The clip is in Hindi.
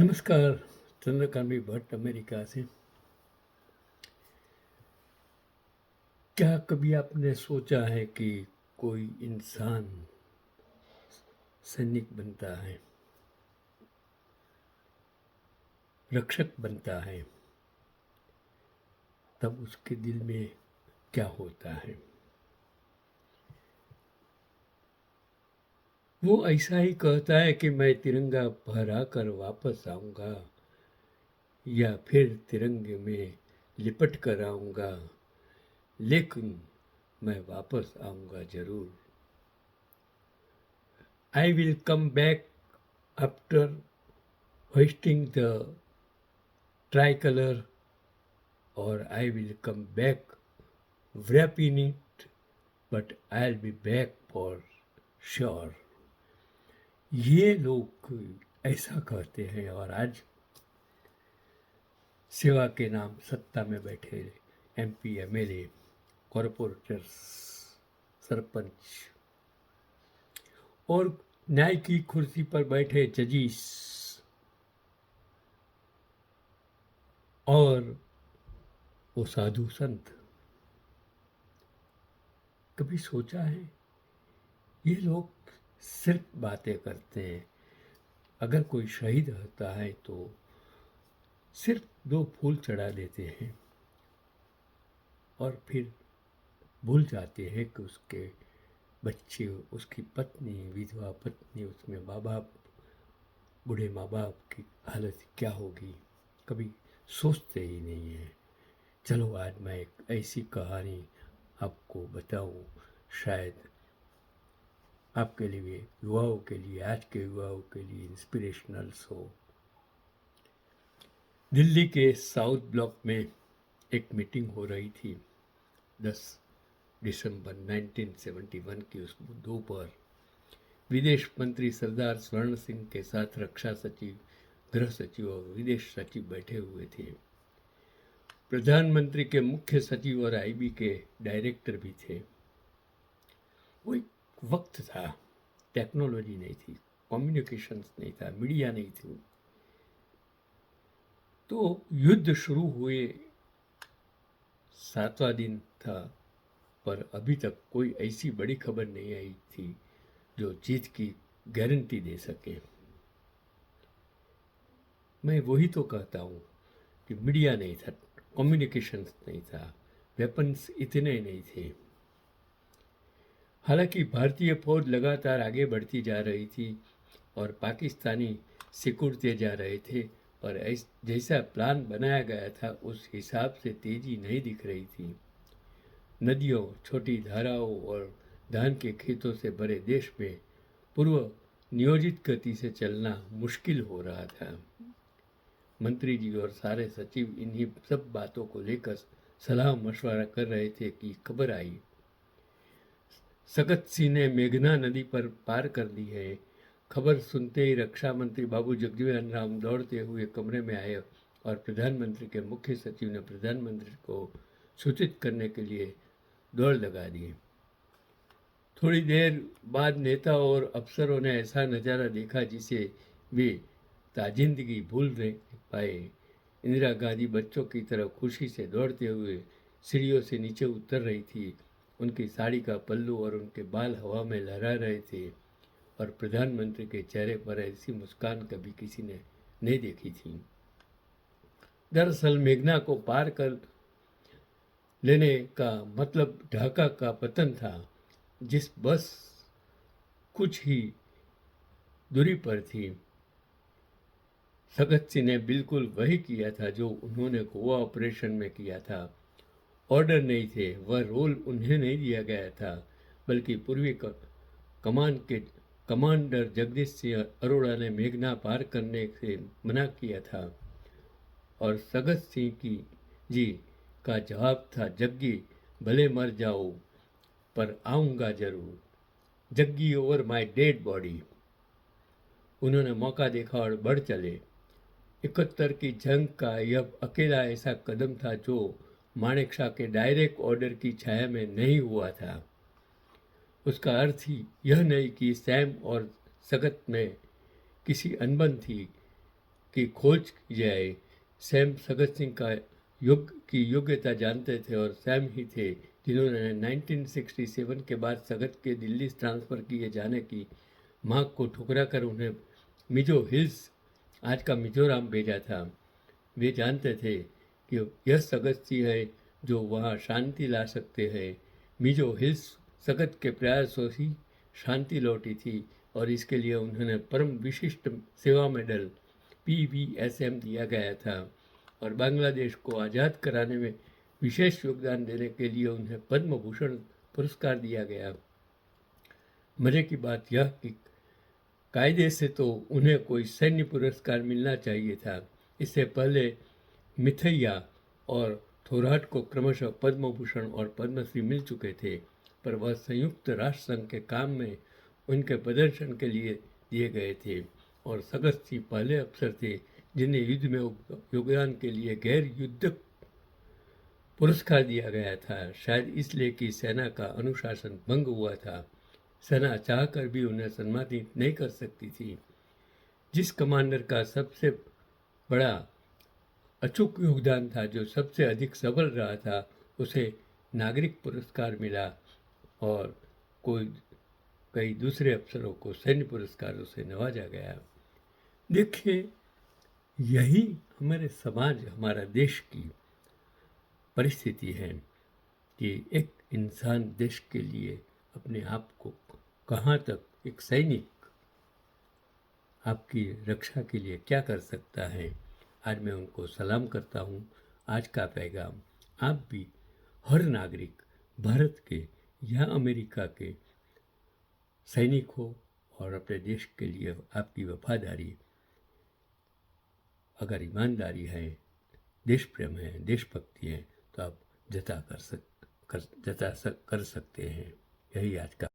नमस्कार। चंद्रकांत भट्ट अमेरिका से। क्या कभी आपने सोचा है कि कोई इंसान सैनिक बनता है, रक्षक बनता है, तब उसके दिल में क्या होता है? वो ऐसा ही कहता है कि मैं तिरंगा फहरा कर वापस आऊंगा, या फिर तिरंगे में लिपट कर आऊंगा, लेकिन मैं वापस आऊंगा जरूर। I will come back after hoisting the tricolor, or I will come back wrapping it, but I'll be back for sure. ये लोग ऐसा कहते हैं, और आज सेवा के नाम सत्ता में बैठे एमपी, एमएलए, कॉरपोरेटर्स, सरपंच और न्याय की कुर्सी पर बैठे जजिस और वो साधु संत, कभी सोचा है ये लोग सिर्फ बातें करते हैं? अगर कोई शहीद होता है तो सिर्फ 2 फूल चढ़ा देते हैं और फिर भूल जाते हैं कि उसके बच्चे, उसकी पत्नी, विधवा पत्नी, उसमें माँ बाप, बूढ़े माँ बाप की हालत क्या होगी, कभी सोचते ही नहीं है। चलो आज मैं एक ऐसी कहानी आपको बताऊं, शायद आपके लिए, युवाओं के लिए, आज के युवाओं के लिए इंस्पिरेशनल हो। दिल्ली के साउथ ब्लॉक में एक मीटिंग हो रही थी 10 दिसंबर 1971 की उस दोपहर। विदेश मंत्री सरदार स्वर्ण सिंह के साथ रक्षा सचिव, गृह सचिव और विदेश सचिव बैठे हुए थे। प्रधानमंत्री के मुख्य सचिव और आईबी के डायरेक्टर भी थे। वो एक वक्त था, टेक्नोलॉजी नहीं थी, कम्युनिकेशंस नहीं था, मीडिया नहीं थी। तो युद्ध शुरू हुए 7वां दिन था, पर अभी तक कोई ऐसी बड़ी खबर नहीं आई थी जो जीत की गारंटी दे सके। मैं वही तो कहता हूँ कि मीडिया नहीं था, कम्युनिकेशंस नहीं था, वेपन्स इतने नहीं थे। हालांकि भारतीय फौज लगातार आगे बढ़ती जा रही थी और पाकिस्तानी सिकुड़ते जा रहे थे, और जैसा प्लान बनाया गया था उस हिसाब से तेजी नहीं दिख रही थी। नदियों, छोटी धाराओं और धान के खेतों से भरे देश में पूर्व नियोजित गति से चलना मुश्किल हो रहा था। मंत्री जी और सारे सचिव इन्हीं सब बातों को लेकर सलाह मशवरा कर रहे थे कि खबर आई, सगत सिंह ने मेघना नदी पर पार कर ली है। खबर सुनते ही रक्षा मंत्री बाबू जगजीवन राम दौड़ते हुए कमरे में आए और प्रधानमंत्री के मुख्य सचिव ने प्रधानमंत्री को सूचित करने के लिए दौड़ लगा दी। थोड़ी देर बाद नेता और अफसरों ने ऐसा नज़ारा देखा जिसे वे ताजिंदगी भूल नहीं पाए। इंदिरा गांधी बच्चों की तरह खुशी से दौड़ते हुए सीढ़ियों से नीचे उतर रही थी। उनकी साड़ी का पल्लू और उनके बाल हवा में लहरा रहे थे, और प्रधानमंत्री के चेहरे पर ऐसी मुस्कान कभी किसी ने नहीं देखी थी। दरअसल मेघना को पार कर लेने का मतलब ढाका का पतन था। जिस बस कुछ ही दूरी पर थी, सगत सिंह ने बिल्कुल वही किया था जो उन्होंने गोवा ऑपरेशन में किया था। ऑर्डर नहीं थे, वह रोल उन्हें नहीं दिया गया था, बल्कि पूर्वी कमान के कमांडर जगदीश सिंह अरोड़ा ने मेघना पार करने से मना किया था, और सगत सिंह की जी का जवाब था, जग्गी भले मर जाओ पर आऊँगा जरूर, Jaggi over my dead body. उन्होंने मौका देखा और बढ़ चले। 71 की जंग का यह अकेला ऐसा कदम था जो मानेक शॉ के डायरेक्ट ऑर्डर की छाया में नहीं हुआ था। उसका अर्थ ही यह नहीं कि सैम और सगत में किसी अनबन थी, की खोज की जाए। सैम सगत सिंह का की योग्यता जानते थे और सैम ही थे जिन्होंने 1967 के बाद सगत के दिल्ली ट्रांसफ़र किए जाने की मांग को ठुकरा कर उन्हें मिजो हिल्स, आज का मिजोरम, भेजा था। वे जानते थे कि यह सगत सिंह है जो वहाँ शांति ला सकते हैं। मिजो हिल्स सगत के प्रयासों ही शांति लौटी थी और इसके लिए उन्होंने परम विशिष्ट सेवा मेडल PVSM दिया गया था और बांग्लादेश को आज़ाद कराने में विशेष योगदान देने के लिए उन्हें पद्म भूषण पुरस्कार दिया गया। मज़े की बात यह कि कायदे से तो उन्हें कोई सैन्य पुरस्कार मिलना चाहिए था। इससे पहले मिथैया और थोराट को क्रमशः पद्म भूषण और पद्मश्री मिल चुके थे, पर वह संयुक्त राष्ट्र संघ के काम में उनके प्रदर्शन के लिए दिए गए थे और सगत सिंह पहले अफसर थे जिन्हें युद्ध में योगदान के लिए गैर युद्ध पुरस्कार दिया गया था, शायद इसलिए कि सेना का अनुशासन भंग हुआ था। सेना चाहकर भी उन्हें सम्मानित नहीं कर सकती थी। जिस कमांडर का सबसे बड़ा अचूक योगदान था, जो सबसे अधिक सबल रहा था, उसे नागरिक पुरस्कार मिला और कई दूसरे अफसरों को सैन्य पुरस्कारों से नवाजा गया। देखिए, यही हमारे समाज, हमारा देश की परिस्थिति है कि एक इंसान देश के लिए अपने आप को कहाँ तक, एक सैनिक आपकी रक्षा के लिए क्या कर सकता है। आज मैं उनको सलाम करता हूँ। आज का पैगाम आप भी, हर नागरिक, भारत के या अमेरिका के सैनिक हो और अपने देश के लिए आपकी वफादारी, अगर ईमानदारी है, देश प्रेम है, देशभक्ति है, तो आप जता कर सकते हैं। यही आज का